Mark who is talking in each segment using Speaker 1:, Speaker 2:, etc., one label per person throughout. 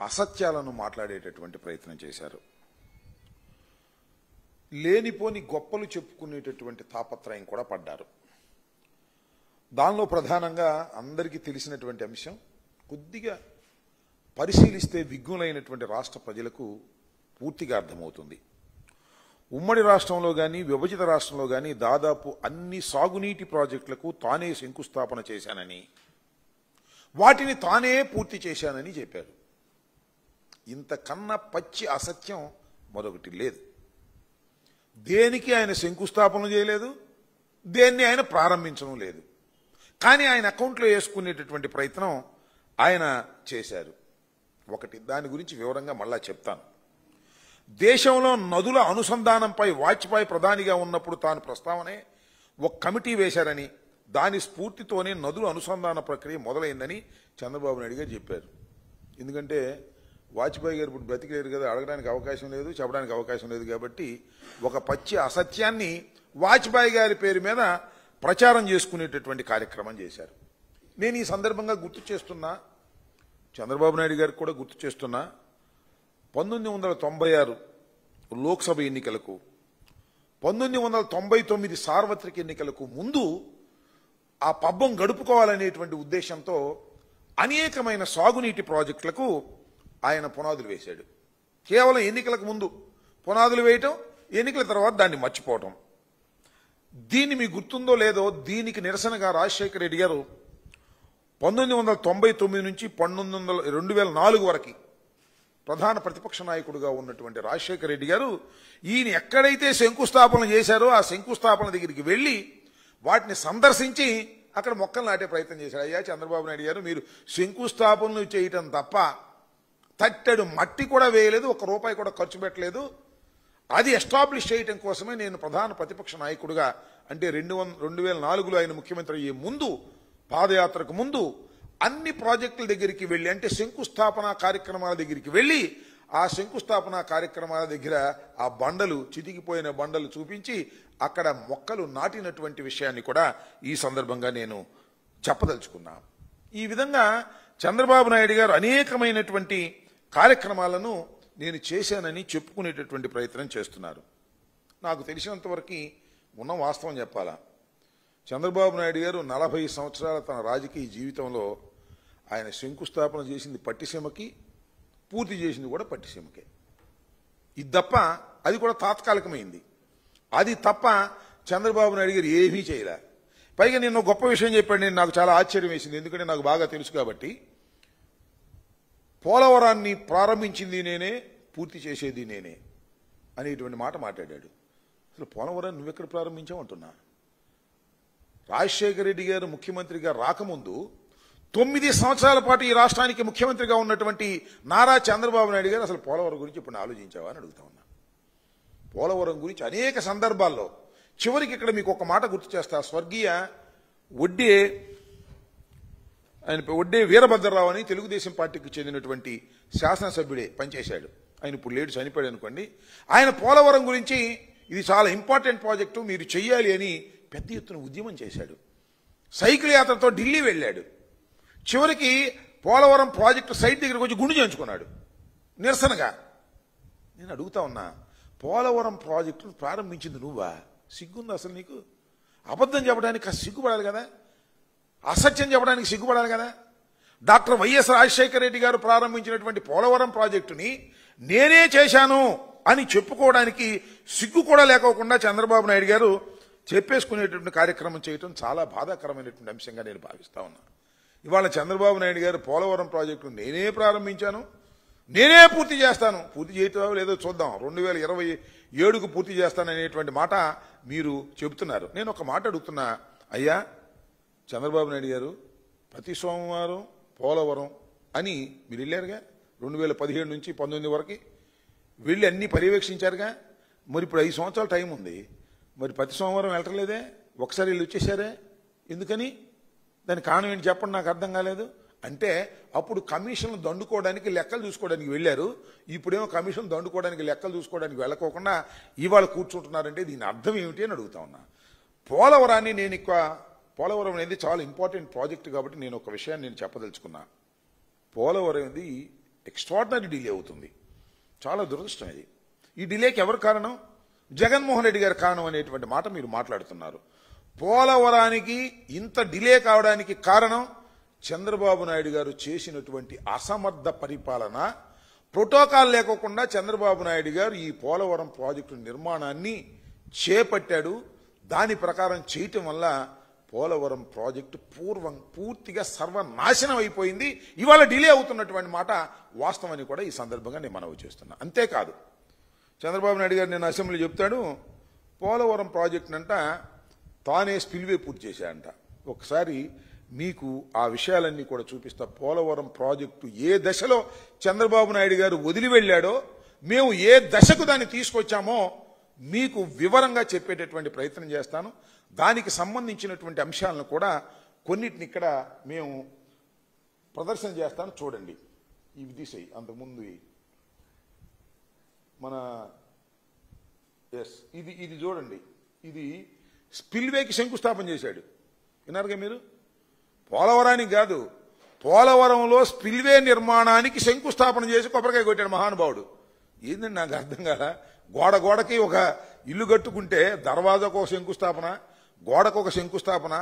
Speaker 1: అసత్యాలను మాట్లాడేటటువంటి ప్రయత్నం చేశారు. లేనిపోని గొప్పలు చెప్పుకునేటటువంటి తాపత్రయం కూడా పడ్డారు. దానిలో ప్రధానంగా అందరికీ తెలిసినటువంటి అంశం, కొద్దిగా పరిశీలిస్తే విఘ్నులైనటువంటి రాష్ట్ర ప్రజలకు పూర్తిగా అర్థమవుతుంది. ఉమ్మడి రాష్ట్రంలో కానీ విభజిత రాష్ట్రంలో కానీ దాదాపు అన్ని సాగునీటి ప్రాజెక్టులకు తానే శంకుస్థాపన చేశానని, వాటిని తానే పూర్తి చేశానని చెప్పారు. ఇంతకన్నా పచ్చి అసత్యం మరొకటి లేదు. దేనికి ఆయన శంకుస్థాపన చేయలేదు, దేన్ని ఆయన ప్రారంభించడం లేదు. కానీ ఆయన అకౌంట్లో వేసుకునేటటువంటి ప్రయత్నం ఆయన చేశారు. ఒకటి, దాని గురించి వివరంగా మళ్ళా చెప్తాను. దేశంలో నదుల అనుసంధానంపై వాజ్పేయి ప్రధానిగా ఉన్నప్పుడు తాను ప్రస్తావనే ఒక కమిటీ వేశారని, దాని స్ఫూర్తితోనే నదుల అనుసంధాన ప్రక్రియ మొదలైందని చంద్రబాబు నాయుడు గారు చెప్పారు. ఎందుకంటే వాజ్పేయి గారు ఇప్పుడు బ్రతికేరు కదా, అడగడానికి అవకాశం లేదు, చెప్పడానికి అవకాశం లేదు. కాబట్టి ఒక పచ్చి అసత్యాన్ని వాజ్పేయి గారి పేరు మీద ప్రచారం చేసుకునేటటువంటి కార్యక్రమం చేశారు. నేను ఈ సందర్భంగా గుర్తు చేస్తున్నా, చంద్రబాబు నాయుడు గారికి కూడా గుర్తు చేస్తున్నా, 1996 లోక్సభ ఎన్నికలకు, 1999 సార్వత్రిక ఎన్నికలకు ముందు ఆ పబ్బం గడుపుకోవాలనేటువంటి ఉద్దేశంతో అనేకమైన సాగునీటి ప్రాజెక్టులకు ఆయన పునాదులు వేశాడు. కేవలం ఎన్నికలకు ముందు పునాదులు వేయటం, ఎన్నికల తర్వాత దాన్ని మర్చిపోవటం. దీన్ని మీకు గుర్తుందో లేదో, దీనికి నిరసనగా రాజశేఖర రెడ్డి గారు 1999 నుంచి 2004 వరకు ప్రధాన ప్రతిపక్ష నాయకుడిగా ఉన్నటువంటి రాజశేఖర రెడ్డి గారు ఈయన ఎక్కడైతే శంకుస్థాపన చేశారో ఆ శంకుస్థాపన దగ్గరికి వెళ్లి వాటిని సందర్శించి అక్కడ మొక్కలు నాటే ప్రయత్నం చేశాడు. అయ్యా చంద్రబాబు నాయుడు గారు, మీరు శంకుస్థాపనలు చేయటం తప్ప తట్టెడు మట్టి కూడా వేయలేదు, ₹1 కూడా ఖర్చు పెట్టలేదు. అది ఎస్టాబ్లిష్ చేయటం కోసమే నేను ప్రధాన ప్రతిపక్ష నాయకుడిగా, అంటే 2004లో ఆయన ముఖ్యమంత్రి అయ్యే ముందు, పాదయాత్రకు ముందు అన్ని ప్రాజెక్టుల దగ్గరికి వెళ్ళి, అంటే శంకుస్థాపన కార్యక్రమాల దగ్గరికి వెళ్ళి, ఆ శంకుస్థాపన కార్యక్రమాల దగ్గర ఆ బండలు, చితికిపోయిన బండలు చూపించి అక్కడ మొక్కలు నాటినటువంటి విషయాన్ని కూడా ఈ సందర్భంగా నేను చెప్పదలుచుకున్నా. ఈ విధంగా చంద్రబాబు నాయుడు గారు అనేకమైనటువంటి కార్యక్రమాలను నేను చేశానని చెప్పుకునేటటువంటి ప్రయత్నం చేస్తున్నారు. నాకు తెలిసినంతవరకు ఉన్న వాస్తవం చెప్పాలా, చంద్రబాబు నాయుడు గారు 40 సంవత్సరాల తన రాజకీయ జీవితంలో ఆయన శంకుస్థాపన చేసింది పట్టిసీమకి, పూర్తి చేసింది కూడా పట్టిసీమకే. ఇది తప్ప, అది కూడా తాత్కాలికమైంది, అది తప్ప చంద్రబాబు నాయుడు గారు ఏమీ చేయలే. పైగా నేను గొప్ప విషయం చెప్పాడు, నేను నాకు చాలా ఆశ్చర్యం వేసింది, ఎందుకంటే నాకు బాగా తెలుసు కాబట్టి. పోలవరాన్ని ప్రారంభించింది నేనే, పూర్తి చేసేది నేనే అనేటువంటి మాట మాట్లాడాడు. అసలు పోలవరాన్ని నువ్వెక్కడ ప్రారంభించావు అంటున్నా. రాజశేఖర రెడ్డి గారు ముఖ్యమంత్రిగా రాకముందు 9 సంవత్సరాల పాటు ఈ రాష్ట్రానికి ముఖ్యమంత్రిగా ఉన్నటువంటి నారా చంద్రబాబు నాయుడు గారు అసలు పోలవరం గురించి ఇప్పుడు ఆలోచించావా అని అడుగుతా ఉన్నా. పోలవరం గురించి అనేక సందర్భాల్లో, చివరికి ఇక్కడ మీకు ఒక మాట గుర్తు చేస్తా, స్వర్గీయ ఒడ్డే వీరభద్రరావు అని తెలుగుదేశం పార్టీకి చెందినటువంటి శాసనసభ్యుడే పనిచేశాడు. ఆయన ఇప్పుడు లేడు, చనిపోయాడు అనుకోండి. ఆయన పోలవరం గురించి ఇది చాలా ఇంపార్టెంట్ ప్రాజెక్టు, మీరు చెయ్యాలి అని పెద్ద ఎత్తున ఉద్యమం చేశాడు. సైకిల్ యాత్రతో ఢిల్లీ వెళ్ళాడు. చివరికి పోలవరం ప్రాజెక్టు సైట్ దగ్గరకు వచ్చి గుండు చేయించుకున్నాడు నిరసనగా. నేను అడుగుతా ఉన్నా, పోలవరం ప్రాజెక్టు ప్రారంభించింది నువ్వా? సిగ్గుందా అసలు నీకు? అబద్ధం చెప్పడానికి సిగ్గుపడాలి కదా, అసత్యం చెప్పడానికి సిగ్గుపడాలి కదా. డాక్టర్ వైఎస్ రాజశేఖర రెడ్డి గారు ప్రారంభించినటువంటి పోలవరం ప్రాజెక్టుని నేనే చేశాను అని చెప్పుకోవడానికి సిగ్గు కూడా లేకోకుండా చంద్రబాబు నాయుడు గారు చెప్పేసుకునేటువంటి కార్యక్రమం చేయటం చాలా బాధాకరమైనటువంటి అంశంగా నేను భావిస్తా ఉన్నా. ఇవాళ చంద్రబాబు నాయుడు గారు పోలవరం ప్రాజెక్టు నేనే ప్రారంభించాను, నేనే పూర్తి చేస్తాను, పూర్తి చేయటం లేదో చూద్దాం, 2027కు పూర్తి చేస్తాననేటువంటి మాట మీరు చెబుతున్నారు. నేను ఒక మాట అడుగుతున్నా, అయ్యా చంద్రబాబు నాయుడు గారు, ప్రతి సోమవారం పోలవరం అని మీరు వెళ్ళారుగా, 2017 నుంచి 19 వరకు వెళ్ళి అన్ని పర్యవేక్షించారుగా. మరి ఇప్పుడు 5 సంవత్సరాల టైం ఉంది, మరి ప్రతి సోమవారం వెళ్ళలేదే, ఒకసారి వెళ్ళి వచ్చేసారే, ఎందుకని? దాని కారణం ఏంటి చెప్పండి, నాకు అర్థం కాలేదు. అంటే అప్పుడు కమిషన్లు దండుకోవడానికి, లెక్కలు చూసుకోవడానికి వెళ్ళారు, ఇప్పుడేమో కమిషన్ దండుకోవడానికి, లెక్కలు చూసుకోవడానికి వెళ్ళకోకుండా ఇవాళ కూర్చుంటున్నారంటే దీని అర్థం ఏమిటి అని అడుగుతా ఉన్నా. పోలవరాన్ని పోలవరం అనేది చాలా ఇంపార్టెంట్ ప్రాజెక్ట్ కాబట్టి నేను ఒక విషయాన్ని నేను చెప్పదలుచుకున్నా. పోలవరం అనేది ఎక్స్ట్రాడినరీ డిలే అవుతుంది. చాలా దురదృష్టం ఇది. ఈ డిలేకి ఎవరు కారణం? జగన్మోహన్ రెడ్డి గారి కారణం అనేటువంటి మాట మీరు మాట్లాడుతున్నారు. పోలవరానికి ఇంత డిలే కావడానికి కారణం చంద్రబాబు నాయుడు గారు చేసినటువంటి అసమర్థ పరిపాలన. ప్రోటోకాల్ లేకోకుండా చంద్రబాబు నాయుడు గారు ఈ పోలవరం ప్రాజెక్టు నిర్మాణాన్ని చేపట్టాడు. దాని ప్రకారం చేయటం వల్ల పోలవరం ప్రాజెక్టు పూర్తిగా సర్వనాశనం అయిపోయింది. ఇవాళ డిలే అవుతున్నటువంటి మాట వాస్తవాన్ని కూడా ఈ సందర్భంగా నేను మనవి చేస్తున్నా. అంతేకాదు, చంద్రబాబు నాయుడు గారు నేను అసెంబ్లీ చెప్తాడు, పోలవరం ప్రాజెక్టునంట తానే స్పిల్వే పూర్తి చేశాడంట. ఒకసారి మీకు ఆ విషయాలన్నీ కూడా చూపిస్తా. పోలవరం ప్రాజెక్టు ఏ దశలో చంద్రబాబు నాయుడు గారు వదిలి వెళ్ళాడో, మేము ఏ దశకు దాన్ని తీసుకొచ్చామో మీకు వివరంగా చెప్పేటటువంటి ప్రయత్నం చేస్తాను. దానికి సంబంధించినటువంటి అంశాలను కూడా కొన్నిటిని ఇక్కడ మేము ప్రదర్శన చేస్తాను. చూడండి, ఇవి తీసేయి. అంతకుముందు మన ఇది చూడండి. ఇది స్పిల్వేకి శంకుస్థాపన చేశాడు. విన్నారుగా మీరు? పోలవరానికి కాదు, పోలవరంలో స్పిల్వే నిర్మాణానికి శంకుస్థాపన చేసి కొబ్బరికాయ కొట్టాడు మహానుభావుడు. ఏందండి నాకు అర్థం కాదా? గోడకి ఒక ఇల్లు కట్టుకుంటే దర్వాజాకు ఒక శంకుస్థాపన, గోడకు ఒక శంకుస్థాపన,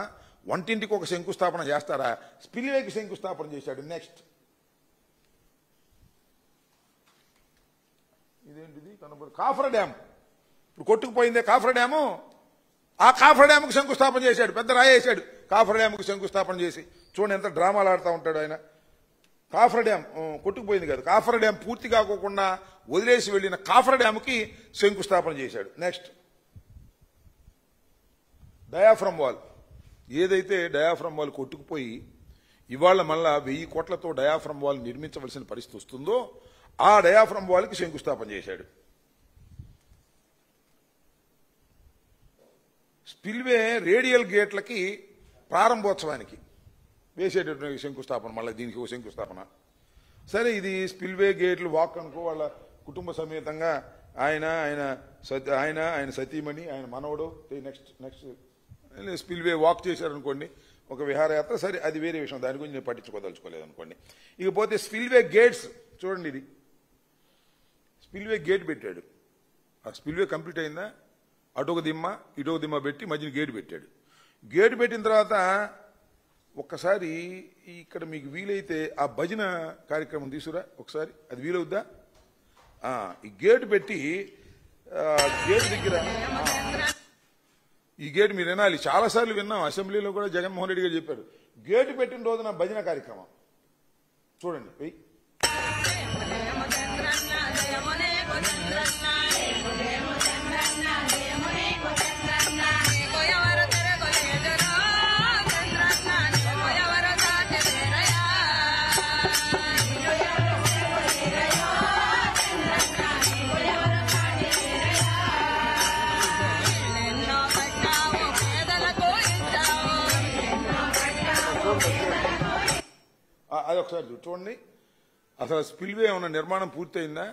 Speaker 1: వంటింటికి ఒక శంకుస్థాపన చేస్తారా? స్పిల్వేకి శంకుస్థాపన చేశాడు. నెక్స్ట్, ఇదేంటిది కనబడు? Coffer dam. ఇప్పుడు కొట్టుకుపోయిందే కాఫర్ డ్యాము. ఆ కాఫర్ డ్యాముకు శంకుస్థాపన చేశాడు. పెద్ద రాయేశాడు కాఫర్ డ్యాముకు శంకుస్థాపన చేసి. చూడండి ఎంత డ్రామాలు ఆడుతూ ఉంటాడు ఆయన. కాఫర్ డ్యామ్ కొట్టుకుపోయింది కదా, కాఫర్ డ్యామ్ పూర్తి కాకోకుండా వదిలేసి వెళ్లిన కాఫర్ డ్యామ్కి శంకుస్థాపన చేశాడు. Next, diaphragm wall. ఏదైతే డయాఫ్రమ్ వాల్ కొట్టుకుపోయి ఇవాళ మళ్ళా 1000 కోట్లతో డయాఫ్రమ్ వాల్ నిర్మించవలసిన పరిస్థితి వస్తుందో, ఆ డయాఫ్రమ్ వాల్కి శంకుస్థాపన చేశాడు. స్పిల్వే రేడియల్ గేట్లకి ప్రారంభోత్సవానికి వేసేటటువంటి శంకుస్థాపన, మళ్ళీ దీనికి ఒక శంకుస్థాపన. సరే, ఇది స్పిల్వే గేట్లు వాక్ అనుకో, వాళ్ళ కుటుంబ సమేతంగా ఆయన సతీమణి, ఆయన మనవడు. నెక్స్ట్ స్పిల్వే వాక్ చేశారనుకోండి, ఒక విహారయాత్ర. సరే, అది వేరే విషయం, దాని గురించి నేను పట్టించుకోదలుచుకోలేదు అనుకోండి. ఇకపోతే స్పిల్వే గేట్స్ చూడండి. ఇది స్పిల్వే గేట్ పెట్టాడు. ఆ స్పిల్వే కంప్లీట్ అయిందా? అటు ఒక దిమ్మ ఇటు ఒక దిమ్మ పెట్టి మధ్యన గేటు పెట్టాడు. గేటు పెట్టిన తర్వాత ఒక్కసారి ఇక్కడ మీకు వీలైతే ఆ భజన కార్యక్రమం తీసుకురా ఒకసారి. అది వీలవుద్దా? ఈ గేటు పెట్టి గేటు దగ్గర ఈ గేటు మీరు వినాలి. చాలాసార్లు విన్నాం, అసెంబ్లీలో కూడా జగన్మోహన్ రెడ్డి గారు చెప్పారు. గేటు పెట్టిన రోజున భజన కార్యక్రమం చూడండి. వెయ్యి అది ఒకసారి చూడండి. అసలు స్పిల్వే ఏమన్నా నిర్మాణం పూర్తయిందా?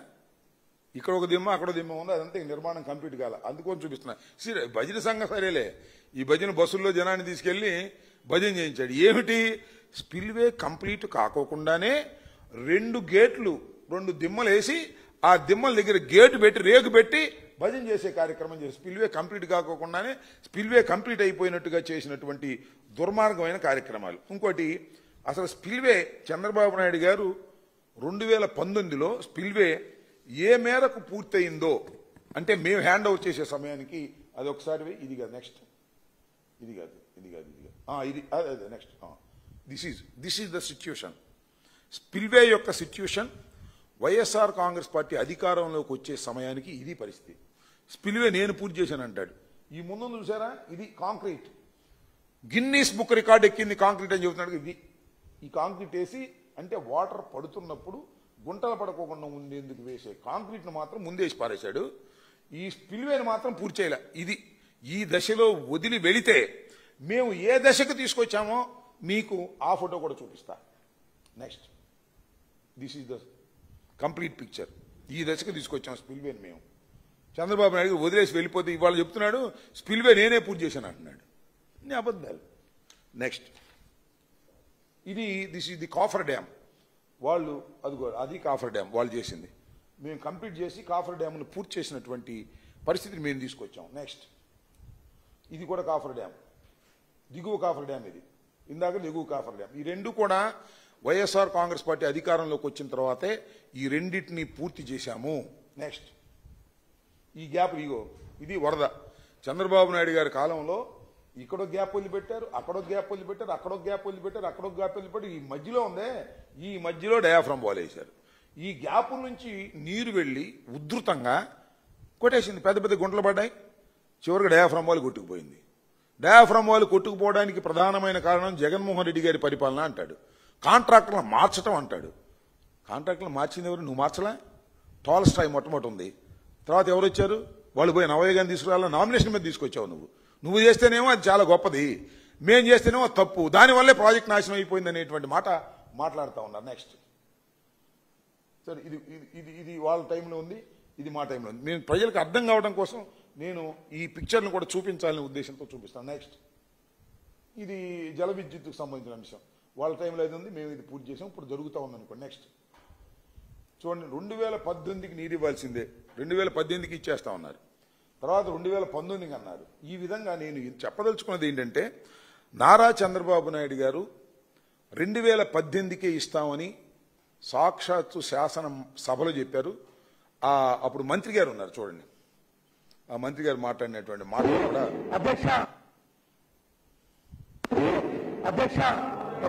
Speaker 1: ఇక్కడ ఒక దిమ్మ అక్కడ దిమ్మ ఉంది, అదంతా నిర్మాణం కంప్లీట్ కాల. అందుకొని చూపిస్తున్నా. భజన సంఘం సరేలే, ఈ భజన బస్సుల్లో జనాన్ని తీసుకెళ్లి భజన చేయించాడు. ఏమిటి? స్పిల్వే కంప్లీట్ కాకోకుండానే 2 గేట్లు 2 దిమ్మలు వేసి ఆ దిమ్మల దగ్గర గేటు పెట్టి రేకు పెట్టి భజన చేసే కార్యక్రమం చేసి, స్పిల్వే కంప్లీట్ కాకోకుండానే స్పిల్వే కంప్లీట్ అయిపోయినట్టుగా చేసినటువంటి దుర్మార్గమైన కార్యక్రమాలు. ఇంకోటి, అసలు స్పిల్వే చంద్రబాబు నాయుడు గారు 2019లో స్పిల్వే ఏ మేరకు పూర్తయిందో, అంటే మేము హ్యాండ్ ఓవర్ చేసే సమయానికి, అది ఒకసారి ఇది కాదు, నెక్స్ట్ ఇది కాదు ఇది next. This is the situation. Spillway యొక్క సిచ్యుయేషన్ వైఎస్ఆర్ కాంగ్రెస్ పార్టీ అధికారంలోకి వచ్చే సమయానికి ఇది పరిస్థితి. స్పిల్వే నేను పూర్తి చేశాను అంటాడు. ఈ ముందు చూసారా, ఇది కాంక్రీట్, గిన్నీస్ బుక్ రికార్డు ఎక్కింది కాంక్రీట్ అని చెబుతున్నాడు. ఇది ఈ కాంక్రీట్ వేసి, అంటే వాటర్ పడుతున్నప్పుడు గుంటలు పడకోకుండా ఉండేందుకు వేసే కాంక్రీట్ను మాత్రం ముందేసి పారేశాడు. ఈ స్పిల్వేని మాత్రం పూర్తి చేయలే. ఇది ఈ దశలో వదిలి వెళితే మేము ఏ దశకు తీసుకొచ్చామో మీకు ఆ ఫోటో కూడా చూపిస్తా. Next, this is the complete picture. ఈ దశకు తీసుకొచ్చాం స్పిల్వేని మేము. చంద్రబాబు నాయుడు వదిలేసి వెళ్ళిపోతే ఇవాళ చెప్తున్నాడు స్పిల్వే నేనే పూర్తి చేశాను అంటున్నాడు. అబద్ధాలు. Next, this is the coffer dam. వాళ్ళు అది కాఫర్ డ్యామ్ వాళ్ళు చేసింది. మేము కంప్లీట్ చేసి కాఫర్ డ్యామ్ను పూర్తి చేసినటువంటి పరిస్థితిని మేము తీసుకొచ్చాం. నెక్స్ట్ ఇది కూడా కాఫర్ డ్యామ్, దిగువ కాఫర్ డ్యామ్, ఇది ఇందాక దిగువ కాఫర్ డ్యామ్. ఈ రెండు కూడా వైఎస్ఆర్ కాంగ్రెస్ పార్టీ అధికారంలోకి వచ్చిన తర్వాతే ఈ రెండింటిని పూర్తి చేశాము. నెక్స్ట్ ఈ గ్యాప్, ఇది వరద. చంద్రబాబు నాయుడు గారి కాలంలో ఇక్కడొక గ్యాప్ వదిలిపెట్టారు, అక్కడొక గ్యాప్ వదిలిపెట్టారు, అక్కడొక గ్యాప్ వదిలిపెట్టారు, అక్కడొక గ్యాప్ వదిలిపెట్టారు. ఈ మధ్యలో ఉందే, ఈ మధ్యలో డయాఫ్రమ్ వాల్ వేశారు. ఈ గ్యాప్ నుంచి నీరు వెళ్లి ఉధృతంగా కొట్టేసింది, పెద్ద పెద్ద గుంటలు పడ్డాయి, చివరికి డయాఫ్రమ్ వాల్ కొట్టుకుపోయింది. డయాఫ్రమ్ వాల్ కొట్టుకుపోవడానికి ప్రధానమైన కారణం జగన్మోహన్ రెడ్డి గారి పరిపాలన అంటాడు. కాంట్రాక్టర్లను మార్చడం అంటాడు. కాంట్రాక్టర్లు మార్చింది ఎవరు? నువ్వు మార్చలా? టాల్స్టాయ్ మొట్టమొదటి ఉంది, తర్వాత ఎవరు వచ్చారు? వాళ్ళు పోయి నవయ్య గారిని తీసుకురావాలని నామినేషన్ మీద తీసుకొచ్చావు నువ్వు చేస్తేనేమో అది చాలా గొప్పది, మేం చేస్తేనేమో అది తప్పు, దానివల్లే ప్రాజెక్ట్ నాశనం అయిపోయింది అనేటువంటి మాట మాట్లాడుతూ ఉన్నారు. నెక్స్ట్ సరే, ఇది వాళ్ళ టైంలో ఉంది, ఇది మా టైంలో ఉంది. నేను ప్రజలకు అర్థం కావడం కోసం నేను ఈ పిక్చర్ను కూడా చూపించాలనే ఉద్దేశంతో చూపిస్తాను. నెక్స్ట్ ఇది జల విద్యుత్తుకు సంబంధించిన అంశం. వాళ్ళ టైంలో అయితే ఉంది, మేము ఇది పూర్తి చేసాం, ఇప్పుడు జరుగుతూ ఉంది అనుకోండి. నెక్స్ట్ చూడండి, 2018కి నీరు ఇవ్వాల్సిందే, 2018కి ఇచ్చేస్తా ఉన్నారు, తర్వాత 2019కి అన్నారు. ఈ విధంగా నేను చెప్పదలుచుకున్నది ఏంటంటే, నారా చంద్రబాబు నాయుడు గారు 2018కే ఇస్తామని సాక్షాత్తు శాసన సభలో చెప్పారు. అప్పుడు మంత్రి గారు ఉన్నారు, చూడండి, ఆ మంత్రి గారు మాట్లాడినటువంటి మాటలు కూడా.
Speaker 2: అధ్యక్ష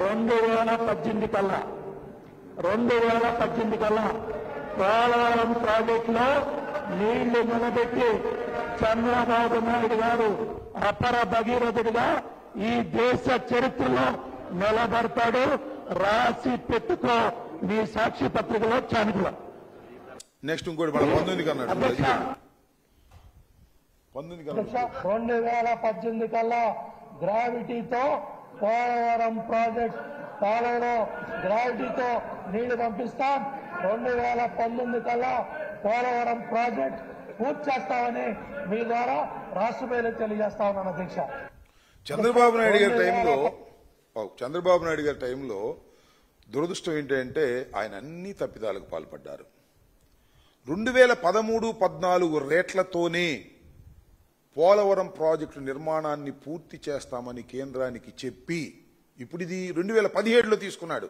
Speaker 2: 2018 కల్లా పోలవరం ప్రాజెక్టులో నీళ్లు నిలబెట్టి చంద్రబాబు నాయుడు గారు అపర భగీరథుడిగా ఈ దేశ చరిత్రలో నిలబడతాడు. రాసి పెట్టుకో మీ సాక్షి పత్రికలో చానుకుల.
Speaker 1: నెక్స్ట్ ఇంకోటి 19కి అన్నాడు.
Speaker 2: 2018 కల్లా గ్రావిటీతో పోలవరం ప్రాజెక్ట్ కాలంలో గ్రావిటీతో నీళ్లు పంపిస్తాం. 2019 కల్లా పోలవరం ప్రాజెక్ట్ పూర్తి చేస్తామని మీ ద్వారా రాష్ట్ర ప్రజలకు తెలియజేస్తా ఉన్నాను. అధ్యక్ష,
Speaker 1: చంద్రబాబు నాయుడు గారి టైంలో దురదృష్టం ఏంటంటే ఆయన అన్ని తప్పిదాలకు పాల్పడ్డారు. 2013-14 రేట్లతోనే పోలవరం ప్రాజెక్టు నిర్మాణాన్ని పూర్తి చేస్తామని కేంద్రానికి చెప్పి ఇప్పుడు ఇది 2017లో తీసుకున్నాడు.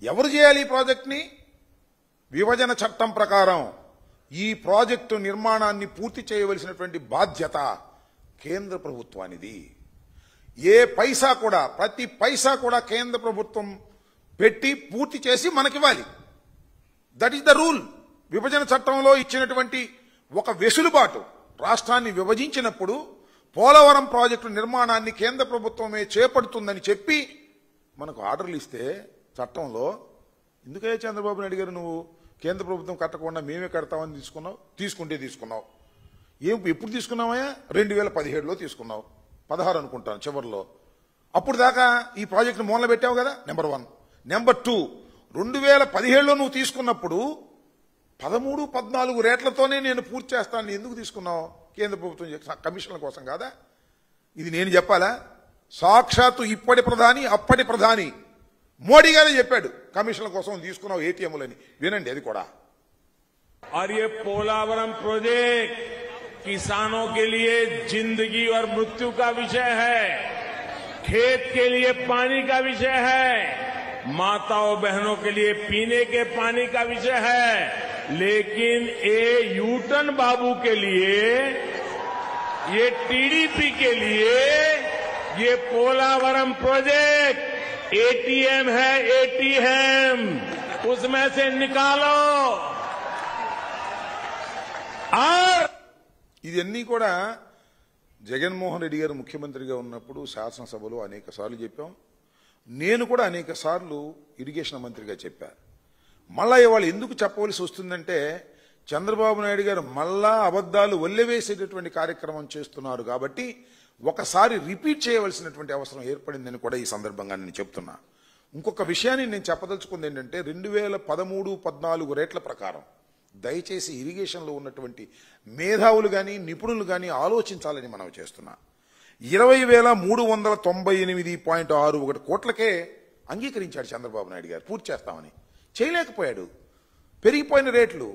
Speaker 1: ఎవరు చేయాలి ఈ ప్రాజెక్టుని? విభజన చట్టం ప్రకారం ఈ ప్రాజెక్టు నిర్మాణాన్ని పూర్తి చేయవలసినటువంటి బాధ్యత కేంద్ర ప్రభుత్వానిది. ఏ పైసా కూడా, ప్రతి పైసా కూడా కేంద్ర ప్రభుత్వం పెట్టి పూర్తి చేసి మనకివ్వాలి. That is the rule. విభజన చట్టంలో ఇచ్చినటువంటి ఒక వెసులుబాటు. రాష్ట్రాన్ని విభజించినప్పుడు పోలవరం ప్రాజెక్టు నిర్మాణాన్ని కేంద్ర ప్రభుత్వమే చేపడుతుందని చెప్పి మనకు ఆర్డర్లు ఇస్తే చట్టంలో, ఎందుకే చంద్రబాబు నాయుడు గారు నువ్వు కేంద్ర ప్రభుత్వం కట్టకుండా మేమే కడతామని తీసుకున్నావు. ఎప్పుడు తీసుకున్నావా? 2017లో తీసుకున్నావు, 16 అనుకుంటాను చివరిలో. అప్పుడు దాకా ఈ ప్రాజెక్టును మూలన పెట్టావు కదా, నెంబర్ 1. నెంబర్ 2, 2017లో నువ్వు తీసుకున్నప్పుడు 13-14 రేట్లతోనే నేను పూర్తి చేస్తాను ఎందుకు తీసుకున్నావు? కేంద్ర ప్రభుత్వం కమిషన్ల కోసం కాదా? ఇది నేను చెప్పాలా? సాక్షాత్తు ఇప్పటి ప్రధాని అప్పటి ప్రధాని మోడీ గారే చెప్పాడు కమిషన్ల కోసం తీసుకున్నావు ఏటీఎంలని. వినండి అది కూడా.
Speaker 3: और ये पोलावरम प्रोजेक्ट किसानों के लिए जिंदगी और मृत्यु का विषय है, खेत के लिए पानी का विषय है, माताओं बहनों के लिए पीने के पानी का विषय है। लेकिन ये यूटन बाबू के लिए, ये टीडीपी के लिए ये पोलावरम प्रोजेक्ट एटीएम है, एटीएम उसमें से निकालो।
Speaker 1: ఇదన్నీ కూడా జగన్మోహన్ రెడ్డి గారు ముఖ్యమంత్రిగా ఉన్నప్పుడు శాసనసభలో అనేక సార్లు చెప్పాం. నేను కూడా అనేక సార్లు ఇరిగేషన్ మంత్రిగా చెప్పా. మళ్ళా ఇవాళ ఎందుకు చెప్పవలసి వస్తుందంటే, చంద్రబాబు నాయుడు గారు మళ్ళా అబద్దాలు వల్లెవేసేటటువంటి కార్యక్రమం చేస్తున్నారు కాబట్టి ఒకసారి రిపీట్ చేయవలసినటువంటి అవసరం ఏర్పడిందని కూడా ఈ సందర్భంగా నేను చెప్తున్నా. ఇంకొక విషయాన్ని నేను చెప్పదలుచుకుంది ఏంటంటే, 2013-14 రేట్ల ప్రకారం దయచేసి ఇరిగేషన్లో ఉన్నటువంటి మేధావులు కానీ నిపుణులు కానీ ఆలోచించాలని మనం చేస్తున్నా. 20,398.61 కోట్లకే అంగీకరించాడు చంద్రబాబు నాయుడు గారు పూర్తి చేస్తామని. చేయలేకపోయాడు. పెరిగిపోయిన రేట్లు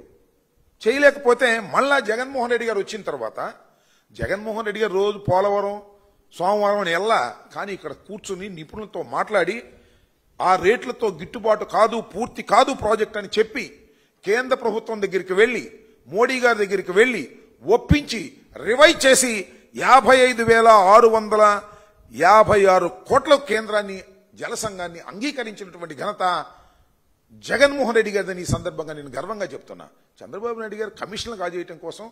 Speaker 1: చేయలేకపోతే మళ్ళా జగన్మోహన్ రెడ్డి గారు వచ్చిన తర్వాత జగన్మోహన్ రెడ్డి గారు రోజు పోలవరం సోమవారం అని వెళ్ళా, కానీ ఇక్కడ కూర్చుని నిపుణులతో మాట్లాడి ఆ రేట్లతో గిట్టుబాటు కాదు, పూర్తి కాదు ప్రాజెక్ట్ అని చెప్పి కేంద్ర ప్రభుత్వం దగ్గరికి వెళ్లి మోడీ గారి దగ్గరికి వెళ్లి ఒప్పించి రివైజ్ చేసి 55,656 కోట్ల కేంద్రాన్ని జల సంఘాన్ని అంగీకరించినటువంటి ఘనత జగన్మోహన్ రెడ్డి గారిని ఈ సందర్భంగా నేను గర్వంగా చెప్తున్నా. చంద్రబాబు నాయుడు గారు కమిషన్లు కాజేయటం కోసం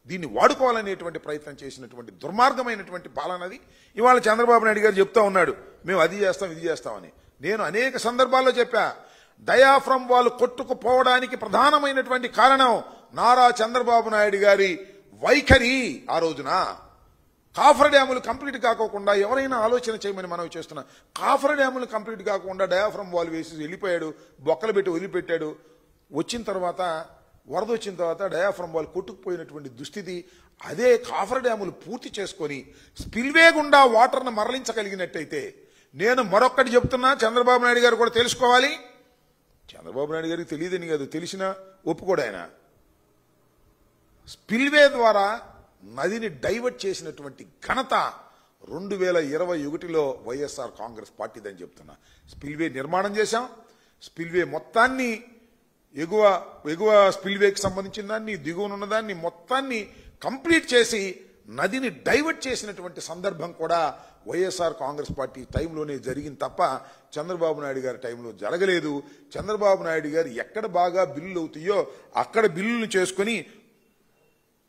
Speaker 1: దీన్ని వాడుకోవాలనేటువంటి ప్రయత్నం చేసినటువంటి దుర్మార్గమైనటువంటి పాలనది. ఇవాళ చంద్రబాబు నాయుడు గారు చెప్తా ఉన్నాడు, మేము అది చేస్తాం ఇది చేస్తామని. నేను అనేక సందర్భాల్లో చెప్పా, డయాఫ్రమ్ వాళ్ళు కొట్టుకుపోవడానికి ప్రధానమైనటువంటి కారణం నారా చంద్రబాబు నాయుడు గారి వైఖరి. ఆ రోజున కాఫర్ డ్యాములు కంప్లీట్ కాకోకుండా ఎవరైనా ఆలోచన చేయమని మనం చేస్తున్నాం. కాఫర్ డ్యాములు కంప్లీట్ కాకుండా డయాఫ్రమ్ వాల్ వేసి వెళ్ళిపోయాడు, బొక్కలు పెట్టి వదిలిపెట్టాడు. వచ్చిన తర్వాత వరద వచ్చిన తర్వాత డయాఫ్రమ్ వాల్ కొట్టుకుపోయినటువంటి దుస్థితి. అదే కాఫర్ డ్యాములు పూర్తి చేసుకొని స్పిల్వే గుండా వాటర్ను మరలించగలిగినట్టయితే, నేను మరొక్కటి చెప్తున్నా, చంద్రబాబు నాయుడు గారు కూడా తెలుసుకోవాలి. చంద్రబాబు నాయుడు గారికి తెలియదని కాదు, తెలిసినా ఒప్పుకోడు ఆయన. స్పిల్వే ద్వారా నదిని డైవర్ట్ చేసినటువంటి ఘనత 2021లో వైఎస్ఆర్ కాంగ్రెస్ పార్టీదని చెప్తున్నా. స్పిల్వే నిర్మాణం చేశాం, స్పిల్వే మొత్తాన్ని ఎగువ స్పిల్వేకి సంబంధించిన దాన్ని, దిగువన ఉన్నదాన్ని మొత్తాన్ని కంప్లీట్ చేసి నదిని డైవర్ట్ చేసినటువంటి సందర్భం కూడా వైఎస్ఆర్ కాంగ్రెస్ పార్టీ టైంలోనే జరిగింది తప్ప చంద్రబాబు నాయుడు గారి టైంలో జరగలేదు. చంద్రబాబు నాయుడు గారు ఎక్కడ బాగా బిల్లులు అవుతాయో అక్కడ బిల్లులు చేసుకుని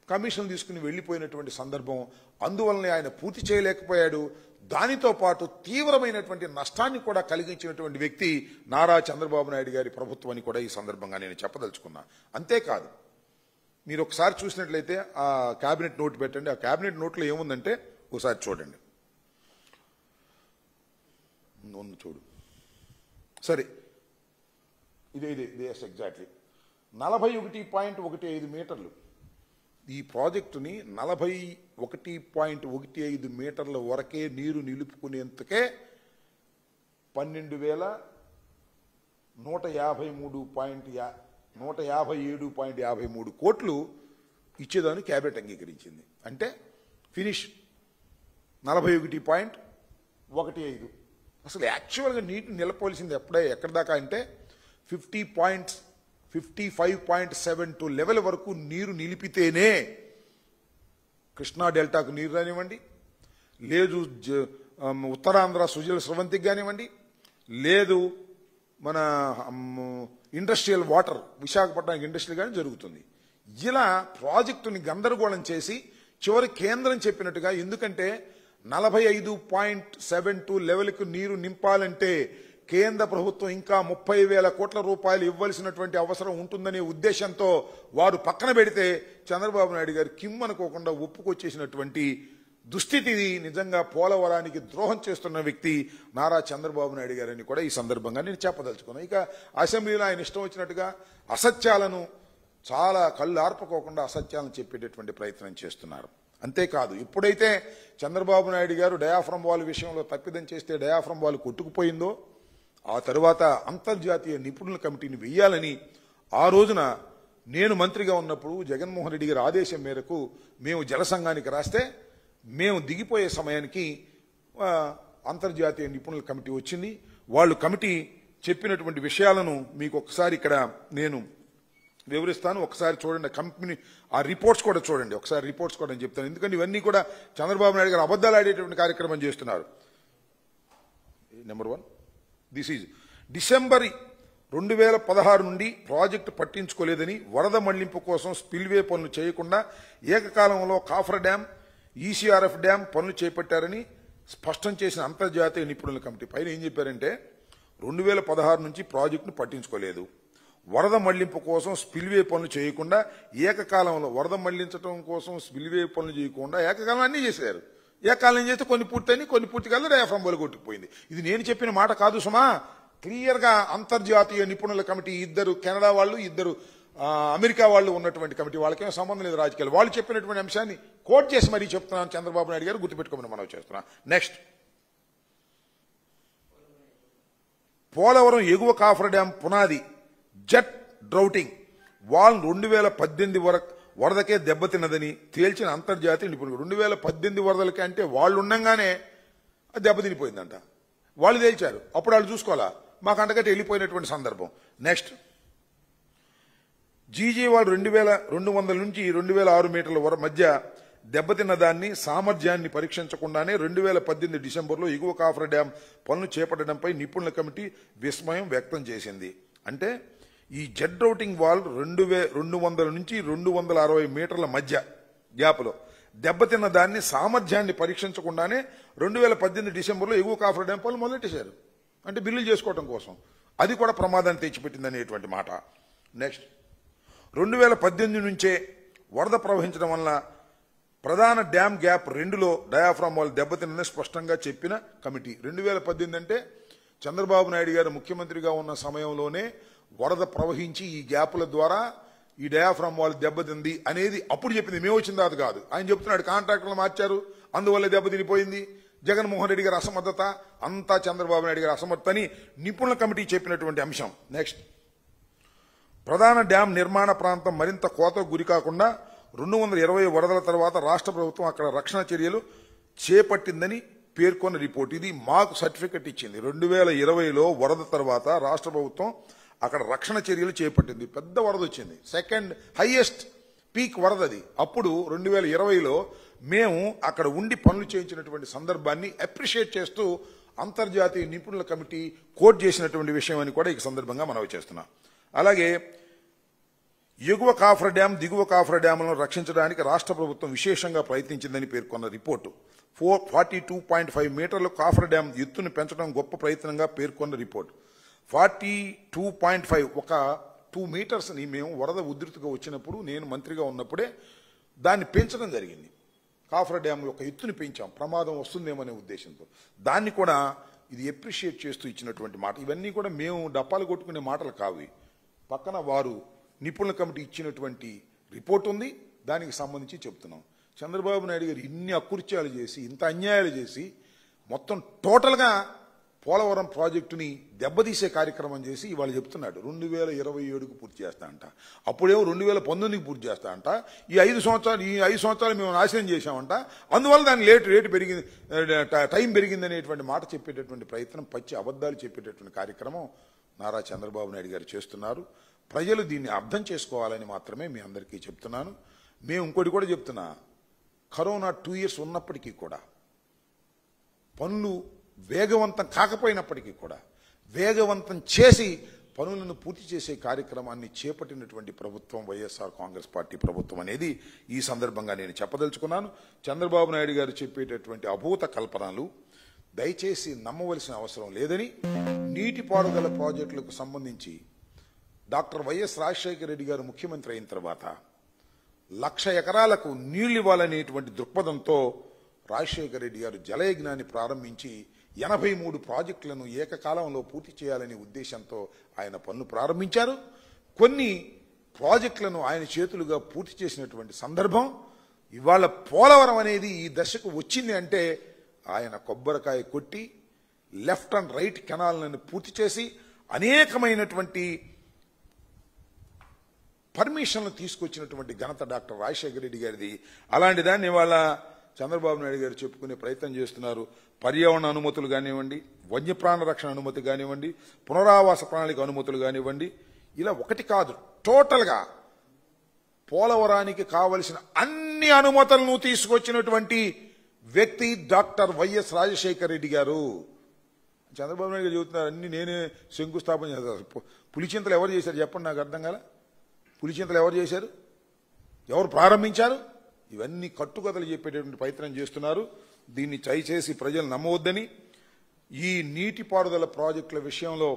Speaker 1: కమిషన్ తీసుకుని వెళ్లిపోయినటువంటి సందర్భం. అందువల్లనే ఆయన పూర్తి చేయలేకపోయాడు. దానితో పాటు తీవ్రమైనటువంటి నష్టాన్ని కూడా కలిగించినటువంటి వ్యక్తి నారా చంద్రబాబు నాయుడు గారి ప్రభుత్వం అని కూడా ఈ సందర్భంగా నేను చెప్పదలుచుకున్నా. అంతేకాదు, మీరు ఒకసారి చూసినట్లయితే ఆ కేబినెట్ నోట్ పెట్టండి. ఆ కేబినెట్ నోట్లో ఏముందంటే ఒకసారి చూడండి, చూడు. సరే, ఇదే ఎగ్జాక్ట్లీ 41.15 మీటర్లు. ఈ ప్రాజెక్టుని 41.15 మీటర్ల వరకే నీరు నిలుపుకునేందుకే 12,157.53 కోట్లు ఇచ్చేదాన్ని క్యాబినెట్ అంగీకరించింది. అంటే ఫినిష్ 41.15. అసలు యాక్చువల్గా నీటిని నిలపోవలసింది ఎక్కడి దాకా అంటే 55.72 లెవెల్ వరకు నీరు నిలిపితేనే కృష్ణా డెల్టాకు నీరు కానివ్వండి, లేదు ఉత్తరాంధ్ర సుజల స్రవంతికి కానివ్వండి, లేదు మన ఇండస్ట్రియల్ వాటర్ విశాఖపట్నం ఇండస్ట్రీ కానీ జరుగుతుంది. ఇలా ప్రాజెక్టుని గందరగోళం చేసి చివరి కేంద్రం చెప్పినట్టుగా, ఎందుకంటే 45.72 లెవెల్కు నీరు నింపాలంటే కేంద్ర ప్రభుత్వం ఇంకా 30,000 కోట్ల రూపాయలు ఇవ్వాల్సినటువంటి అవసరం ఉంటుందనే ఉద్దేశంతో వారు పక్కన పెడితే చంద్రబాబు నాయుడు గారు కిమ్మనుకోకుండా ఒప్పుకొచ్చేసినటువంటి దుస్థితి. నిజంగా పోలవరానికి ద్రోహం చేస్తున్న వ్యక్తి నారా చంద్రబాబు నాయుడు గారని కూడా ఈ సందర్భంగా నేను చెప్పదలుచుకున్నాను. ఇక అసెంబ్లీలో ఆయన ఇష్టం వచ్చినట్టుగా అసత్యాలను, చాలా కళ్ళు ఆర్పుకోకుండా అసత్యాలను చెప్పేటటువంటి ప్రయత్నం చేస్తున్నారు. అంతేకాదు, ఇప్పుడైతే చంద్రబాబు నాయుడు గారు డయాఫ్రమ్ వాల్ విషయంలో తప్పిదం చేస్తే డయాఫ్రమ్ వాల్ కొట్టుకుపోయిందో, ఆ తరువాత అంతర్జాతీయ నిపుణుల కమిటీని వెయ్యాలని ఆ రోజున నేను మంత్రిగా ఉన్నప్పుడు జగన్మోహన్ రెడ్డి గారి ఆదేశం మేరకు మేము జల సంఘానికి రాస్తే, మేము దిగిపోయే సమయానికి అంతర్జాతీయ నిపుణుల కమిటీ వచ్చింది. వాళ్ళు కమిటీ చెప్పినటువంటి విషయాలను మీకు ఒకసారి ఇక్కడ నేను వివరిస్తాను. ఒకసారి చూడండి, కంపెనీ ఆ రిపోర్ట్స్ కూడా చూడండి. ఒకసారి రిపోర్ట్స్ కూడా నేను చెప్తాను, ఎందుకంటే ఇవన్నీ కూడా చంద్రబాబు నాయుడు గారు అబద్దాలు ఆడేటువంటి కార్యక్రమం చేస్తున్నారు. నెంబర్ 1, దిస్ ఈజ్ డిసెంబర్ 2016 నుండి ప్రాజెక్టు పట్టించుకోలేదని, వరద మళ్లింపు కోసం స్పిల్వే పనులు చేయకుండా ఏకకాలంలో కాఫర్ డ్యాం, ఈసీఆర్ఎఫ్ డ్యాం పనులు చేపట్టారని స్పష్టం చేసిన అంతర్జాతీయ నిపుణుల కమిటీ పైన ఏం చెప్పారంటే, 2016 నుంచి ప్రాజెక్టును పట్టించుకోలేదు, వరద మళ్లింపు కోసం స్పిల్వే పనులు చేయకుండా ఏకకాలంలో, వరద మళ్లించడం కోసం స్పిల్వే పనులు చేయకుండా ఏకకాలం అన్నీ చేశారు. ఏకకాలం చేస్తే కొన్ని పూర్తయినాయి, కొన్ని పూర్తి కాదు, డయాఫ్రమ్ వాల్ కొట్టుకుపోయింది. ఇది నేను చెప్పిన మాట కాదు సుమా, క్లియర్ గా అంతర్జాతీయ నిపుణుల కమిటీ, ఇద్దరు కెనడా వాళ్ళు, ఇద్దరు అమెరికా వాళ్ళు ఉన్నటువంటి కమిటీ, వాళ్ళకేమో సంబంధం లేదు రాజకీయాలు, వాళ్ళు చెప్పినటువంటి అంశాన్ని కోట్ చేసి మరీ చెప్తున్నాను. చంద్రబాబు నాయుడు గారు గుర్తుపెట్టుకోమని మనం చేస్తున్నాం. నెక్స్ట్, పోలవరం ఎగువ కాఫర్ డ్యాం పునాది జెట్ డ్రౌటింగ్ వాల్ 2018 వరకు వరదకే దెబ్బతిన్నదని తేల్చిన అంతర్జాతీయ నిపుణులు. 2018 వరదలకే అంటే వాళ్ళు ఉండగానే అది దెబ్బతినిపోయిందంట. వాళ్ళు తేల్చారు, అప్పుడు వాళ్ళు చూసుకోవాలా, మాకు అంటగట్టి వెళ్ళిపోయినటువంటి సందర్భం. నెక్స్ట్, జీజీ వాళ్ళు 2200 నుంచి 2006 మీటర్ల మధ్య దెబ్బతిన్న దాన్ని సామర్థ్యాన్ని పరీక్షించకుండానే 2018 డిసెంబర్లో ఎగువ కాఫర్ డ్యాం పనులు చేపట్టడంపై నిపుణుల కమిటీ విస్మయం వ్యక్తం చేసింది. అంటే ఈ జెట్ రౌటింగ్ వాల్ 200 నుంచి 260 మీటర్ల మధ్య గ్యాప్లో దెబ్బతిన్న దాన్ని సామర్థ్యాన్ని పరీక్షించకుండానే 2018 డిసెంబర్లో ఎగువ కాఫర్ డ్యాం పనులు మొదలెట్టేశారు. అంటే బిల్లులు చేసుకోవడం కోసం. అది కూడా ప్రమాదాన్ని తెచ్చిపెట్టిందనేటువంటి మాట. నెక్స్ట్, 2018 నుంచే వరద ప్రవహించడం వల్ల ప్రధాన డ్యామ్ గ్యాప్ 2లో డయాఫ్రామ్ వాల్ దెబ్బతిన్నదని స్పష్టంగా చెప్పిన కమిటీ. 2018 అంటే చంద్రబాబు నాయుడు గారు ముఖ్యమంత్రిగా ఉన్న సమయంలోనే వరద ప్రవహించి ఈ గ్యాపుల ద్వారా ఈ డయాఫ్రామ్ వాల్ దెబ్బతింది అనేది అప్పుడు చెప్పింది, మేము వచ్చిన తర్వాత కాదు. ఆయన చెప్తున్నాడు కాంట్రాక్టర్లు మార్చారు, అందువల్ల దెబ్బతినిపోయింది, జగన్మోహన్ రెడ్డి గారి అసమర్థత, అంతా చంద్రబాబు నాయుడు గారి అసమర్థత అని నిపుణుల కమిటీ చెప్పినటువంటి అంశం. నెక్స్ట్, ప్రధాన డ్యాం నిర్మాణ ప్రాంతం మరింత కోతకు గురికాకుండా 220 వరదల తర్వాత రాష్ట్ర ప్రభుత్వం అక్కడ రక్షణ చర్యలు చేపట్టిందని పేర్కొన్న రిపోర్ట్. ఇది మాకు సర్టిఫికెట్ ఇచ్చింది. 2020లో వరద తర్వాత రాష్ట్ర ప్రభుత్వం అక్కడ రక్షణ చర్యలు చేపట్టింది. పెద్ద వరద వచ్చింది, సెకండ్ హైయెస్ట్ పీక్ వరదది. అప్పుడు 2020లో మేము అక్కడ ఉండి పనులు చేయించినటువంటి సందర్భాన్ని అప్రిషియేట్ చేస్తూ అంతర్జాతీయ నిపుణుల కమిటీ కోట్ చేసినటువంటి విషయం అని కూడా ఈ సందర్భంగా మనవి చేస్తున్నాం. అలాగే ఎగువ కాఫర్ డ్యాం, దిగువ కాఫర్ డ్యాములను రక్షించడానికి రాష్ట్ర ప్రభుత్వం విశేషంగా ప్రయత్నించిందని పేర్కొన్న రిపోర్టు. 42.5 మీటర్ల కాఫర్ డ్యాం ఎత్తును పెంచడం గొప్ప ప్రయత్నంగా పేర్కొన్న రిపోర్టు. 42.5 ఒక 2 మీటర్స్ని మేము వరద ఉధృతిగా వచ్చినప్పుడు నేను మంత్రిగా ఉన్నప్పుడే దాన్ని పెంచడం జరిగింది. కాఫర్ డ్యాం యొక్క ఎత్తుని పెంచాం, ప్రమాదం వస్తుందేమనే ఉద్దేశంతో. దాన్ని కూడా ఇది అప్రిషియేట్ చేస్తూ ఇచ్చినటువంటి మాట. ఇవన్నీ కూడా మేము డప్పాలు కొట్టుకునే మాటలు కావు. పక్కన వారు నిపుణుల కమిటీ ఇచ్చినటువంటి రిపోర్ట్ ఉంది, దానికి సంబంధించి చెప్తున్నాం. చంద్రబాబు నాయుడు గారు ఇన్ని అకృత్యాలు చేసి, ఇంత అన్యాయాలు చేసి, మొత్తం టోటల్గా పోలవరం ప్రాజెక్టుని దెబ్బతీసే కార్యక్రమం చేసి ఇవాళ చెప్తున్నాడు 2027కు పూర్తి చేస్తా అంట. అప్పుడేమో 2019కి పూర్తి చేస్తా అంట. ఈ 5 సంవత్సరాలు మేము నాశనం చేశామంట, అందువల్ల దాని రేటు పెరిగింది, టైం పెరిగింది అనేటువంటి మాట చెప్పేటటువంటి ప్రయత్నం, పచ్చి అబద్ధాలు చెప్పేటటువంటి కార్యక్రమం నారా చంద్రబాబు నాయుడు గారు చేస్తున్నారు. ప్రజలు దీన్ని అర్థం చేసుకోవాలని మాత్రమే మీ అందరికీ చెప్తున్నాను. మేము ఇంకోటి కూడా చెప్తున్నా, కరోనా 2 years ఉన్నప్పటికీ కూడా పనులు వేగవంతం కాకపోయినప్పటికీ కూడా వేగవంతం చేసి పనులను పూర్తి చేసే కార్యక్రమాన్ని చేపట్టినటువంటి ప్రభుత్వం వైఎస్ఆర్ కాంగ్రెస్ పార్టీ ప్రభుత్వం అనేది ఈ సందర్భంగా నేను చెప్పదలుచుకున్నాను. చంద్రబాబు నాయుడు గారు చెప్పేటటువంటి అభూత కల్పనలు దయచేసి నమ్మవలసిన అవసరం లేదని, నీటిపారుదల ప్రాజెక్టులకు సంబంధించి డాక్టర్ వైఎస్ రాజశేఖర రెడ్డి గారు ముఖ్యమంత్రి అయిన తర్వాత 1,00,000 ఎకరాలకు నీళ్లు ఇవ్వాలనేటువంటి దృక్పథంతో రాజశేఖర రెడ్డి గారు జలయజ్ఞాన్ని ప్రారంభించి 83 ప్రాజెక్టులను ఏకకాలంలో పూర్తి చేయాలనే ఉద్దేశంతో ఆయన పనులు ప్రారంభించారు. కొన్ని ప్రాజెక్టులను ఆయన చేతులుగా పూర్తి చేసినటువంటి సందర్భం. ఇవాళ పోలవరం అనేది ఈ దశకు వచ్చింది అంటే ఆయన కొబ్బరికాయ కొట్టి లెఫ్ట్ అండ్ రైట్ కెనాల్లను పూర్తి చేసి అనేకమైనటువంటి పర్మిషన్లు తీసుకొచ్చినటువంటి ఘనత డాక్టర్ రాజశేఖర రెడ్డి గారిది. అలాంటి దాన్ని ఇవాళ చంద్రబాబు నాయుడు గారు చెప్పుకునే ప్రయత్నం చేస్తున్నారు. పర్యావరణ అనుమతులు కానివ్వండి, వన్యప్రాణ రక్షణ అనుమతి కానివ్వండి, పునరావాస ప్రణాళిక అనుమతులు కానివ్వండి, ఇలా ఒకటి కాదు, టోటల్గా పోలవరానికి కావలసిన అన్ని అనుమతులను తీసుకొచ్చినటువంటి వ్యక్తి డాక్టర్ వైఎస్ రాజశేఖర రెడ్డి గారు. చంద్రబాబు నాయుడు గారు చెబుతున్నారు అన్ని నేనే శంకుస్థాపన చేస్తారు. పులిచింతలు ఎవరు చేశారు చెప్పండి, నాకు అర్థం కాల. పులిచింతలు ఎవరు చేశారు, ఎవరు ప్రారంభించారు? ఇవన్నీ కట్టుకథలు చెప్పేటటువంటి ప్రయత్నం చేస్తున్నారు. దీన్ని చేసి ప్రజలు నమ్మవద్దని, ఈ నీటిపారుదల ప్రాజెక్టుల విషయంలో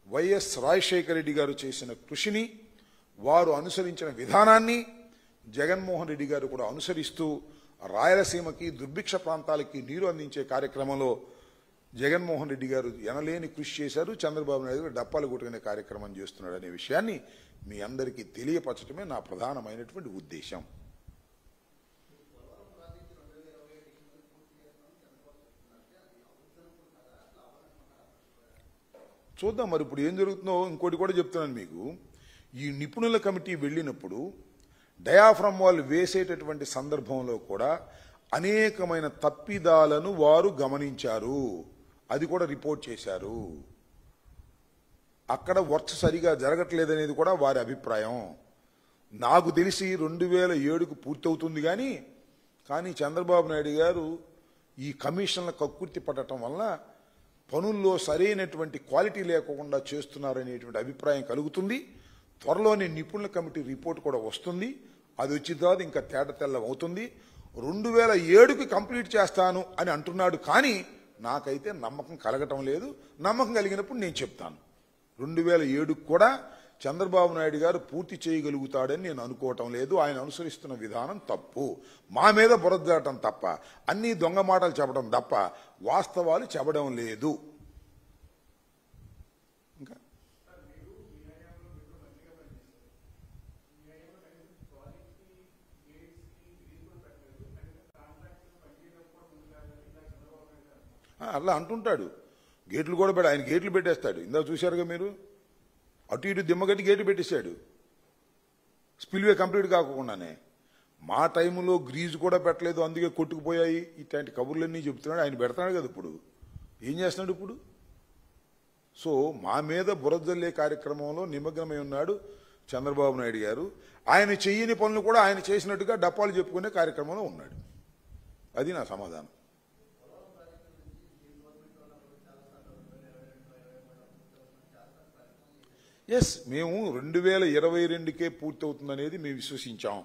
Speaker 1: వైఎస్ రాజశేఖర రెడ్డి గారు చేసిన కృషిని, వారు అనుసరించిన విధానాన్ని జగన్మోహన్ రెడ్డి గారు కూడా అనుసరిస్తూ రాయలసీమకి, దుర్భిక్ష ప్రాంతాలకి నీరు అందించే కార్యక్రమంలో జగన్మోహన్ రెడ్డి గారు ఎనలేని కృషి చేశారు. చంద్రబాబు నాయుడు గారు డప్పాలు కొట్టుకునే కార్యక్రమం చేస్తున్నాడు అనే విషయాన్ని మీ అందరికీ తెలియపరచడమే నా ప్రధానమైనటువంటి ఉద్దేశం. చూద్దాం మరి ఇప్పుడు ఏం జరుగుతుందో. ఇంకోటి కూడా చెప్తున్నాను మీకు, ఈ నిపుణుల కమిటీ వెళ్ళినప్పుడు డయాఫ్రమ్ వాల్ వేసేటటువంటి సందర్భంలో కూడా అనేకమైన తప్పిదాలను వారు గమనించారు, అది కూడా రిపోర్ట్ చేశారు. అక్కడ వర్క్ సరిగా జరగట్లేదనేది కూడా వారి అభిప్రాయం. నాకు తెలిసి 2007కు పూర్తవుతుంది కానీ చంద్రబాబు నాయుడు గారు ఈ కమిషన్ల కక్కుర్తి పడటం వల్ల పనుల్లో సరైనటువంటి క్వాలిటీ లేకుండా చేస్తున్నారనేటువంటి అభిప్రాయం కలుగుతుంది. త్వరలోనే నిపుణుల కమిటీ రిపోర్ట్ కూడా వస్తుంది. అది వచ్చిన తర్వాత ఇంకా తేట తెల్లం అవుతుంది. 2007కి కంప్లీట్ చేస్తాను అని అంటున్నాడు, కానీ నాకైతే నమ్మకం కలగటం లేదు. నమ్మకం కలిగినప్పుడు నేను చెప్తాను. 2007కు కూడా చంద్రబాబు నాయుడు గారు పూర్తి చేయగలుగుతాడని నేను అనుకోవటం లేదు. ఆయన అనుసరిస్తున్న విధానం తప్పు. మా మీద బురదటం తప్ప, అన్ని దొంగ మాటలు చెప్పడం తప్ప వాస్తవాలు చెప్పడం లేదు. ఇంకా అలా అంటుంటాడు. గేట్లు కూడా ఆయన గేట్లు పెట్టేస్తాడు. ఇందాక చూశారుగా మీరు, అటు ఇటు దిమ్మగట్టి గేట్లు పెట్టేశాడు స్పిల్వే కంప్లీట్ కాకుండానే. మా టైంలో గ్రీజ్ కూడా పెట్టలేదు, అందుకే కొట్టుకుపోయాయి. ఇట్లాంటి కబుర్లన్నీ చెప్తున్నాడు. ఆయన పెడతాడు కదా. ఇప్పుడు ఏం చేస్తున్నాడు ఇప్పుడు? సో మా మీద బురదల్లే కార్యక్రమంలో నిమగ్నమై ఉన్నాడు చంద్రబాబు నాయుడు గారు. ఆయన చెయ్యని పనులు కూడా ఆయన చేసినట్టుగా డప్పాలు చెప్పుకునే కార్యక్రమంలో ఉన్నాడు. అది నా సమాధానం. ఎస్, మేము 2022కే పూర్తవుతుందనేది మేము విశ్వసించాం.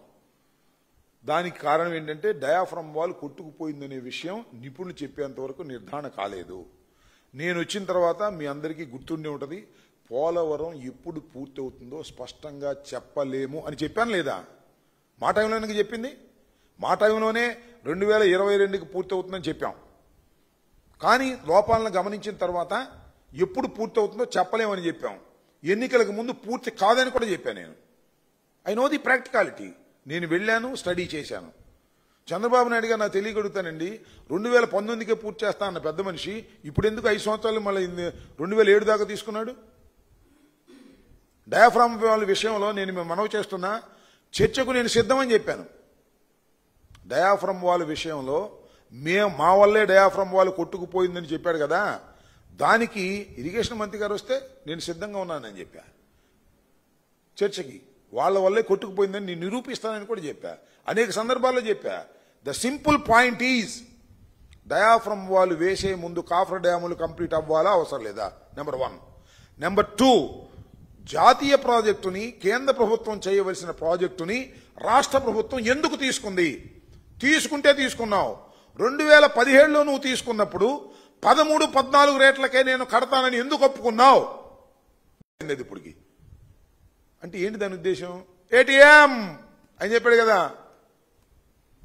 Speaker 1: దానికి కారణం ఏంటంటే డయాఫ్రమ్ వాల్ కొట్టుకుపోయిందనే విషయం నిపుణులు చెప్పేంత వరకు నిర్ధారణ కాలేదు. నేను వచ్చిన తర్వాత మీ అందరికీ గుర్తుండే ఉంటుంది, పోలవరం ఎప్పుడు పూర్తవుతుందో స్పష్టంగా చెప్పలేము అని చెప్పాను లేదా? మా టైంలోనే చెప్పింది. మా టైంలోనే 2022కి పూర్తవుతుందని చెప్పాం. కానీ లోపాలను గమనించిన తర్వాత ఎప్పుడు పూర్తవుతుందో చెప్పలేమని చెప్పాం. ఎన్నికలకు ముందు పూర్తి కాదని కూడా చెప్పాను నేను. I know the practicality. నేను వెళ్ళాను, స్టడీ చేశాను. చంద్రబాబు నాయుడు గారు నాకు తెలియగలుగుతానండి, 2019కే పూర్తి చేస్తా అన్న పెద్ద మనిషి ఇప్పుడు ఎందుకు 5 సంవత్సరాలు మళ్ళీ 2007 దాకా తీసుకున్నాడు? డయాఫ్రామ్ వాల్ విషయంలో నేను మనవి చేస్తున్నా, చర్చకు నేను సిద్ధమని చెప్పాను. డయాఫ్రమ్ వాల్ విషయంలో మా వల్లే డయాఫ్రమ్ వాల్ కొట్టుకుపోయిందని చెప్పాడు కదా, దానికి ఇరిగేషన్ మంత్రి గారు వస్తే నేను సిద్ధంగా ఉన్నానని చెప్పా. చర్చకి వాళ్ళ వల్లే కొట్టుకుపోయిందని నేను నిరూపిస్తానని కూడా చెప్పా. అనేక సందర్భాల్లో చెప్పా. The simple point is, diaphragm wall వేసే ముందు కాఫర్ డ్యాములు కంప్లీట్ అవ్వాలా అవసరం లేదా? నెంబర్ 1. నెంబర్ 2, జాతీయ ప్రాజెక్టుని, కేంద్ర ప్రభుత్వం చేయవలసిన ప్రాజెక్టుని రాష్ట్ర ప్రభుత్వం ఎందుకు తీసుకుంది? తీసుకుంటే తీసుకున్నావు. 2017లో నువ్వు తీసుకున్నప్పుడు 13-14 రేట్లకే నేను కడతానని ఎందుకు ఒప్పుకున్నావు? ఇప్పటికి అంటే ఏంటి దాని ఉద్దేశం? ఏటీఎం అని చెప్పాడు కదా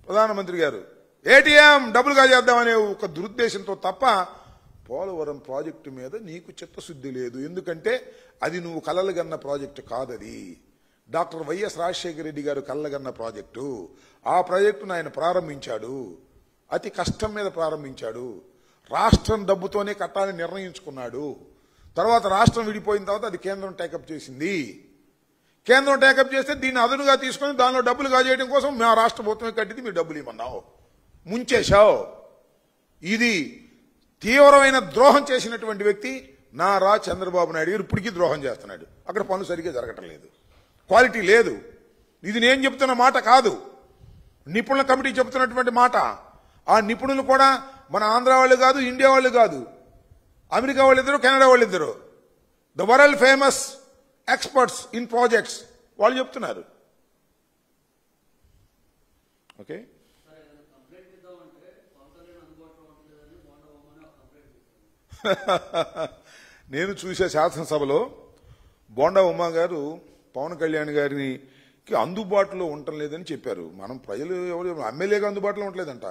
Speaker 1: ప్రధానమంత్రి గారు. ఏటీఎం డబ్బులుగా చేద్దామనే ఒక దురుద్దేశంతో తప్ప పోలవరం ప్రాజెక్టు మీద నీకు చిత్తశుద్ధి లేదు. ఎందుకంటే అది నువ్వు కలలుగన్న ప్రాజెక్టు కాదది. డాక్టర్ వైఎస్ రాజశేఖర రెడ్డి గారు కలలుగన్న ప్రాజెక్టు. ఆ ప్రాజెక్టును ఆయన ప్రారంభించాడు, అతి కష్టం మీద ప్రారంభించాడు. రాష్ట్రం డబ్బుతోనే కట్టాలని నిర్ణయించుకున్నాడు. తర్వాత రాష్ట్రం విడిపోయిన తర్వాత అది కేంద్రం టేకప్ చేసింది. కేంద్రం టేకప్ చేస్తే దీన్ని అదునుగా తీసుకొని దానిలో డబ్బులు కాజేయడం కోసం మా రాష్ట్ర ప్రభుత్వమే కట్టింది, మీరు డబ్బులు ఇవ్వమన్నావు, ముంచేశావు. ఇది తీవ్రమైన ద్రోహం చేసినటువంటి వ్యక్తి నారా చంద్రబాబు నాయుడు గారు ఇప్పటికీ ద్రోహం చేస్తున్నాడు. అక్కడ పనులు సరిగ్గా జరగటం లేదు, క్వాలిటీ లేదు. ఇది నేను చెప్తున్న మాట కాదు, నిపుణుల కమిటీ చెబుతున్నటువంటి మాట. ఆ నిపుణులు కూడా మన ఆంధ్ర వాళ్ళు కాదు, ఇండియా వాళ్ళు కాదు, అమెరికా వాళ్ళిద్దరు, కెనడా వాళ్ళిద్దరు, the world famous experts in projects వాళ్ళు చెప్తున్నారు. ఓకే, నేను చూసే శాసనసభలో బోండా ఉమా గారు పవన్ కళ్యాణ్ గారిని అందుబాటులో ఉండటం లేదని చెప్పారు. మనం ప్రజలు ఎవరు ఎమ్మెల్యేగా అందుబాటులో ఉండలేదంట.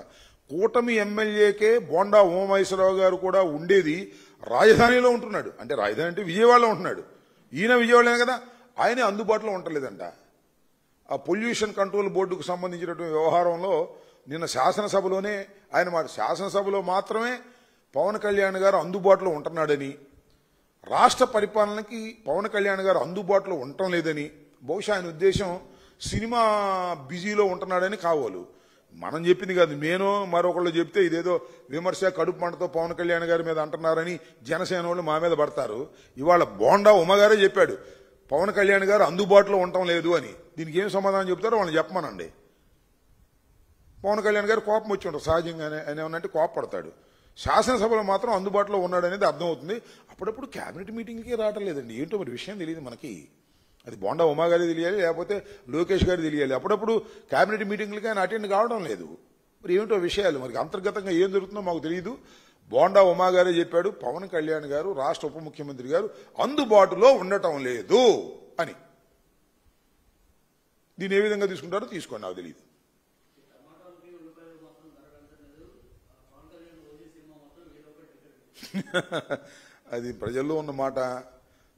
Speaker 1: కూటమి ఎమ్మెల్యేకే బోండా ఉమామహేశ్వరరావు గారు కూడా ఉండేది రాజధానిలో ఉంటున్నాడు. అంటే రాజధాని అంటే విజయవాడలో ఉంటున్నాడు, ఈయన విజయవాడలే కదా, ఆయనే అందుబాటులో ఉండలేదంట. ఆ పొల్యూషన్ కంట్రోల్ బోర్డుకు సంబంధించినటువంటి వ్యవహారంలో నిన్న శాసనసభలోనే ఆయన మాట, శాసనసభలో మాత్రమే పవన్ కళ్యాణ్ గారు అందుబాటులో ఉంటున్నాడని, రాష్ట్ర పరిపాలనకి పవన్ కళ్యాణ్ గారు అందుబాటులో ఉండటం లేదని, బహుశా ఆయన ఉద్దేశం సినిమా బిజీలో ఉంటున్నాడని కావాలి. మనం చెప్పింది కాదు, నేను మరొకళ్ళు చెప్తే ఇదేదో విమర్శ కడుపు మంటతో పవన్ కళ్యాణ్ గారి మీద అంటున్నారని జనసేన వాళ్ళు మా మీద పడతారు. ఇవాళ బోండా ఉమ్మగారే చెప్పాడు పవన్ కళ్యాణ్ గారు అందుబాటులో ఉండటం లేదు అని. దీనికి ఏం సమాధానం చెప్తారో వాళ్ళని చెప్పమనండి. పవన్ కళ్యాణ్ గారు కోపం వచ్చి ఉంటారు సహజంగానే, ఆయన ఏమన్నంటే కోపపడతాడు. శాసనసభలో మాత్రం అందుబాటులో ఉన్నాడు అనేది అర్థమవుతుంది. అప్పుడప్పుడు క్యాబినెట్ మీటింగ్కి రావటం లేదండి, ఏంటో మరి విషయం తెలియదు మనకి. అది బోండా ఉమా గారి తెలియాలి, లేకపోతే లోకేష్ గారు తెలియాలి. అప్పుడప్పుడు క్యాబినెట్ మీటింగ్లకి ఆయన అటెండ్ కావడం లేదు. మరి ఏమిటో విషయాలు, మరి అంతర్గతంగా ఏం జరుగుతుందో మాకు తెలియదు. బోండా ఉమా గారే చెప్పాడు పవన్ కళ్యాణ్ గారు రాష్ట్ర ఉప ముఖ్యమంత్రి గారు అందుబాటులో ఉండటం లేదు అని. దీన్ని ఏ విధంగా తీసుకుంటారో తీసుకోండి, నాకు తెలియదు. అది ప్రజల్లో ఉన్న మాట.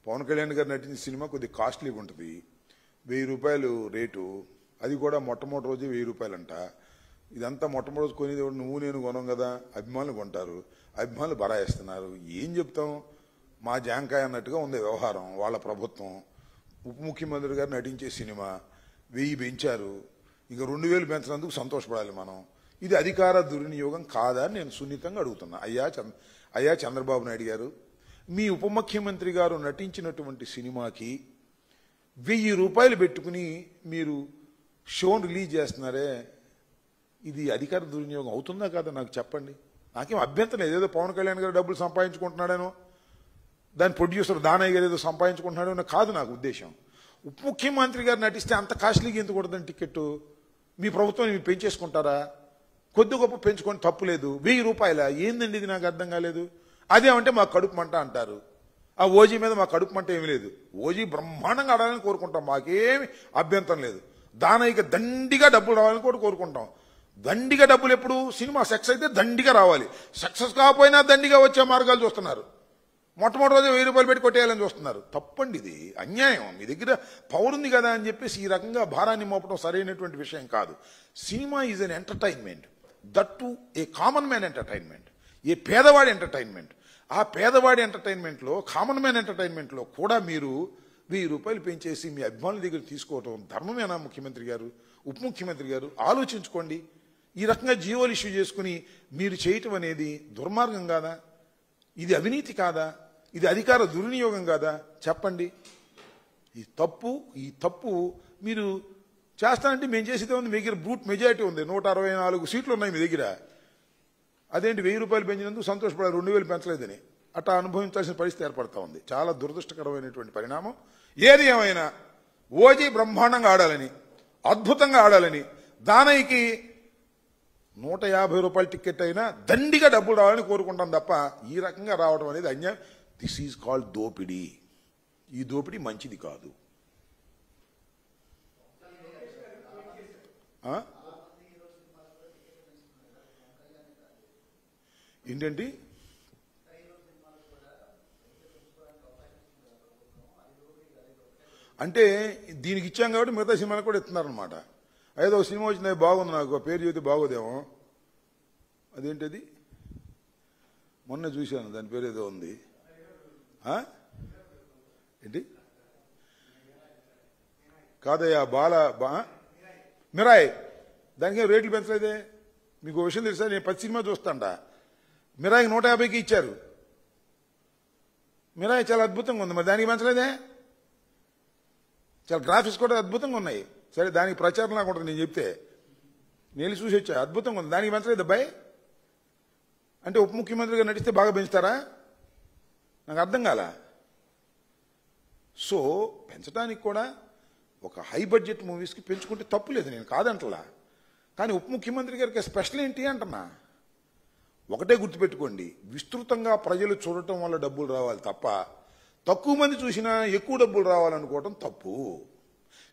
Speaker 1: పవన్ కళ్యాణ్ గారు నటించిన సినిమా కొద్దిగా కాస్ట్లీగా ఉంటుంది, 1000 రూపాయలు రేటు. అది కూడా మొట్టమొదటి రోజు 1000 రూపాయలంట. ఇదంతా మొట్టమొదటి రోజు కొనేది నువ్వు నేను కొనం కదా, అభిమానులు కొంటారు, అభిమానులు బరాయిస్తున్నారు. ఏం చెప్తాం, మా జాంకాయ అన్నట్టుగా ఉంది వ్యవహారం. వాళ్ళ ప్రభుత్వం ఉప ముఖ్యమంత్రి గారు నటించే సినిమా 1000 పెంచారు, ఇంకా 2000 పెంచినందుకు సంతోషపడాలి మనం. ఇది అధికార దుర్వినియోగం కాదా అని నేను సున్నితంగా అడుగుతున్నా. అయ్యా చంద్రబాబు నాయుడు గారు, మీ ఉప ముఖ్యమంత్రి గారు నటించినటువంటి సినిమాకి 1000 రూపాయలు పెట్టుకుని మీరు షోను రిలీజ్ చేస్తున్నారే, ఇది అధికార దుర్వినియోగం అవుతుందా కాదా నాకు చెప్పండి. నాకేం అభ్యంతరం లేదు, ఏదో పవన్ కళ్యాణ్ గారు డబ్బులు సంపాదించుకుంటున్నాడేనో, దాని ప్రొడ్యూసర్ దానయ్య గారు ఏదో సంపాదించుకుంటున్నాడో కాదు నాకు ఉద్దేశం. ఉప ముఖ్యమంత్రి గారు నటిస్తే అంత కాస్ట్లీగా ఎందుకు కొడదండి టికెట్? మీ ప్రభుత్వం మీరు పెంచేసుకుంటారా? కొద్ది గొప్ప పెంచుకొని తప్పులేదు. 1000 రూపాయల ఏందండి ఇది, నాకు అర్థం కాలేదు. అదేమంటే మా కడుపు మంట అంటారు. ఆ ఓజీ మీద మా కడుపు మంట ఏమి లేదు, ఓజీ బ్రహ్మాండంగా ఆడాలని కోరుకుంటాం, మాకేమి అభ్యంతరం లేదు. దానయ్యకి దండిగా డబ్బులు రావాలని కూడా కోరుకుంటాం. దండిగా డబ్బులు ఎప్పుడు సినిమా సక్సెస్ అయితే దండిగా రావాలి, సక్సెస్ కాకపోయినా దండిగా వచ్చే మార్గాలు చూస్తున్నారు. మొట్టమొదటి రోజు 1000 రూపాయలు పెట్టి కొట్టేయాలని చూస్తున్నారు. తప్పండి, ఇది అన్యాయం. మీ దగ్గర పవర్ ఉంది కదా అని చెప్పేసి ఈ రకంగా భారాన్ని మోపడం సరైనటువంటి విషయం కాదు. Cinema is an entertainment, that to a common man entertainment, a పేదవాడి ఎంటర్టైన్మెంట్. ఆ పేదవాడి ఎంటర్టైన్మెంట్లో, కామన్ మ్యాన్ ఎంటర్టైన్మెంట్లో కూడా మీరు 1000 రూపాయలు పెంచేసి మీ అభిమానుల దగ్గర తీసుకోవటం ధర్మమేనా? ముఖ్యమంత్రి గారు, ఉప ముఖ్యమంత్రి గారు ఆలోచించుకోండి. ఈ రకంగా జీవోలు ఇష్యూ చేసుకుని మీరు చేయటం అనేది దుర్మార్గం కాదా? ఇది అవినీతి కాదా? ఇది అధికార దుర్వినియోగం కాదా? చెప్పండి. ఈ తప్పు మీరు చేస్తానంటే మేము చేసేదే ఉంది. మీ దగ్గర బ్రూట్ మెజారిటీ ఉంది, 164 సీట్లు ఉన్నాయి మీ దగ్గర. అదేంటి 1000 రూపాయలు పెంచినందుకు సంతోషపడాలి, 2000 పెంచలేదని అట్లా అనుభవించాల్సిన పరిస్థితి ఏర్పడతా ఉంది. చాలా దురదృష్టకరమైనటువంటి పరిణామం. ఏది ఏమైనా ఓజీ బ్రహ్మాండంగా ఆడాలని, అద్భుతంగా ఆడాలని, దానయ్యకి 150 రూపాయల టికెట్ అయినా దండిగా డబ్బులు రావాలని కోరుకుంటాం తప్ప ఈ రకంగా రావడం అనేది అన్యాయం. దిస్ ఈజ్ కాల్డ్ దోపిడీ. ఈ దోపిడీ మంచిది కాదు. ఏంటండి అంటే దీనికి ఇచ్చాం కాబట్టి మిగతా సినిమాలకు కూడా ఇస్తున్నారనమాట. ఏదో సినిమా వచ్చింది బాగుంది, నాకు పేరు చెబితే బాగోదేమో. అదేంటది మొన్న చూశాను, దాని పేరు ఏదో ఉంది. ఏంటి కాదయ్యా మిరాయ్, దానికి రేట్లు పెంచలేదే. మీకు విషయం తెలుసా, నేను 10 సినిమా చూస్తాంట, మిరాయికి 150కి ఇచ్చారు. మిరాయి చాలా అద్భుతంగా ఉంది, మరి దానికి పెంచలేదే. చాలా గ్రాఫిక్స్ కూడా అద్భుతంగా ఉన్నాయి. సరే దానికి ప్రచారం నాకు ఉంటుంది, నేను చెప్తే నేను చూసి వచ్చా, అద్భుతంగా ఉంది, దానికి పెంచలేదు అబ్బాయి. అంటే ఉప ముఖ్యమంత్రిగా నటిస్తే బాగా పెంచుతారా? నాకు అర్థం కాల. సో పెంచడానికి కూడా ఒక హై బడ్జెట్ మూవీస్కి పెంచుకుంటే తప్పు లేదు, నేను కాదంటలా. కానీ ఉప ముఖ్యమంత్రి గారికి స్పెషల్ ఏంటి అంటున్నా. ఒకటే గుర్తుపెట్టుకోండి, విస్తృతంగా ప్రజలు చూడటం వల్ల డబ్బులు రావాలి తప్ప తక్కువ మంది చూసినా ఎక్కువ డబ్బులు రావాలనుకోవటం తప్పు.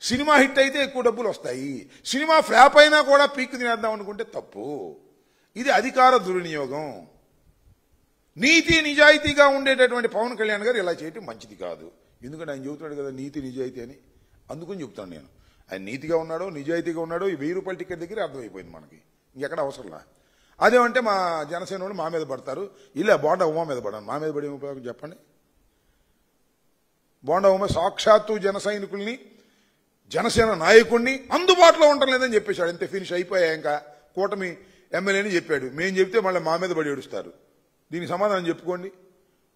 Speaker 1: సినిమా హిట్ అయితే ఎక్కువ డబ్బులు వస్తాయి, సినిమా ఫ్లాప్ అయినా కూడా పీక్ తినేద్దాం అనుకుంటే తప్పు. ఇది అధికార దుర్వినియోగం. నీతి నిజాయితీగా ఉండేటటువంటి పవన్ కళ్యాణ్ గారు ఇలా చేయటం మంచిది కాదు. ఎందుకంటే ఆయన చెబుతున్నాడు కదా నీతి నిజాయితీ అని, అందుకని చెప్తాను నేను. ఆయన నీతిగా ఉన్నాడో నిజాయితీగా ఉన్నాడో ఈ 1000 రూపాయల టికెట్ దగ్గర అర్థమైపోయింది మనకి, ఇంకెక్కడ అవసరంలా. అదేమంటే మా జనసేన వాళ్ళు మా మీద పడతారు, ఇలా బోండా ఉమా మీద పడాను, మా మీద పడే ఉపయోగం చెప్పండి. బోండా ఉమ సాక్షాత్తు జన సైనికుల్ని జనసేన నాయకుడిని అందుబాటులో ఉండటం లేదని చెప్పేశాడు. అంతే, ఫినిష్ అయిపోయా. ఇంకా కూటమి ఎమ్మెల్యేని చెప్పాడు. మేం చెప్తే మళ్ళీ మా మీద పడి ఏడుస్తారు. దీనికి సమాధానం చెప్పుకోండి.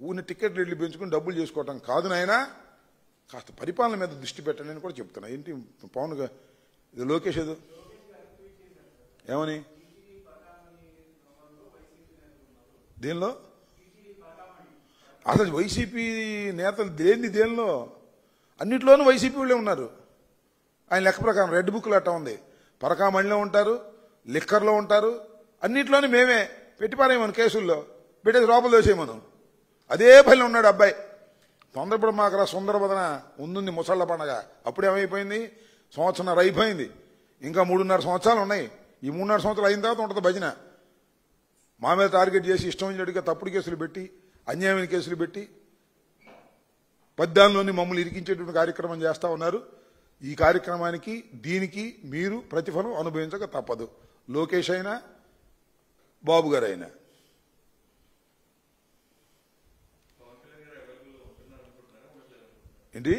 Speaker 1: ఊరిని టికెట్ రేట్లు పెంచుకుని డబ్బులు చేసుకోవటం కాదు నాయనా, కాస్త పరిపాలన మీద దృష్టి పెట్టండి అని కూడా చెప్తున్నా. ఏంటి పవన్ ఇది లోకేష్ ఏదో ఏమని దేనిలో అసలు వైసీపీ నేతలు దేనిలో అన్నిట్లోనూ వైసీపీ వాళ్ళే ఉన్నారు. ఆయన లెక్క ప్రకారం రెడ్ బుక్లో అట్టా ఉంది. పరకామణిలో ఉంటారు, లిక్కర్లో ఉంటారు, అన్నిట్లోనూ మేమే పెట్టిపారేమను, కేసుల్లో పెట్టేసి లోపల దోసేయమను. అదే పనిలో ఉన్నాడు అబ్బాయి. తొందరపడి మాకరా సుందరబదన ఉంది ముసళ్ళ పండగ. అప్పుడేమైపోయింది, సంవత్సరం అయిపోయింది, ఇంకా 3.5 సంవత్సరాలు ఉన్నాయి. ఈ 3.5 సంవత్సరాలు అయిన తర్వాత ఉంటుంది భజన. మా మీద టార్గెట్ చేసి ఇష్టం వచ్చినట్టుగా తప్పుడు కేసులు పెట్టి, అన్యాయమైన కేసులు పెట్టి, పద్దాల్లోని మమ్మల్ని ఇరికించేటువంటి కార్యక్రమం చేస్తా ఉన్నారు. ఈ కార్యక్రమానికి దీనికి మీరు ప్రతిఫలం అనుభవించక తప్పదు. లోకేష్ అయినా బాబు గారు అయినా. ఏంటి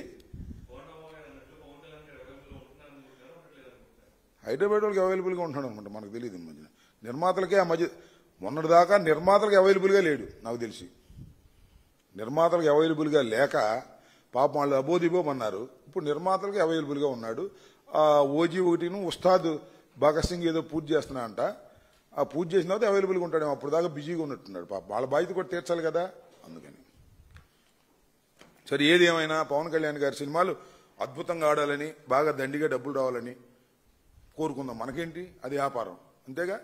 Speaker 1: హైదరాబాద్ వాళ్ళకి అవైలబుల్గా ఉంటున్నాడు అనమాట, మనకు తెలియదు. మధ్య నిర్మాతలకే ఆ మధ్య మొన్నటిదాకా నిర్మాతలకు అవైలబుల్గా లేడు నాకు తెలిసి. నిర్మాతలకు అవైలబుల్గా లేక పాపం వాళ్ళు అబోదిబోమన్నారు. ఇప్పుడు నిర్మాతలకి అవైలబుల్గా ఉన్నాడు. ఆ ఓజీ ఒకటిను ఉస్తాద్ భగత్ సింగ్ ఏదో పూజ చేస్తున్నా అంట. ఆ పూజ చేసిన తర్వాత అవైలబుల్గా ఉంటాడు. అప్పుడు దాకా బిజీగా ఉన్నట్టున్నాడు. పాపం వాళ్ళ బాధ్యత కూడా తీర్చాలి కదా, అందుకని. సరే, ఏది ఏమైనా పవన్ కళ్యాణ్ గారి సినిమాలు అద్భుతంగా ఆడాలని, బాగా దండిగా డబ్బులు రావాలని కోరుకుందాం. మనకేంటి, అది వ్యాపారం, అంతేగా.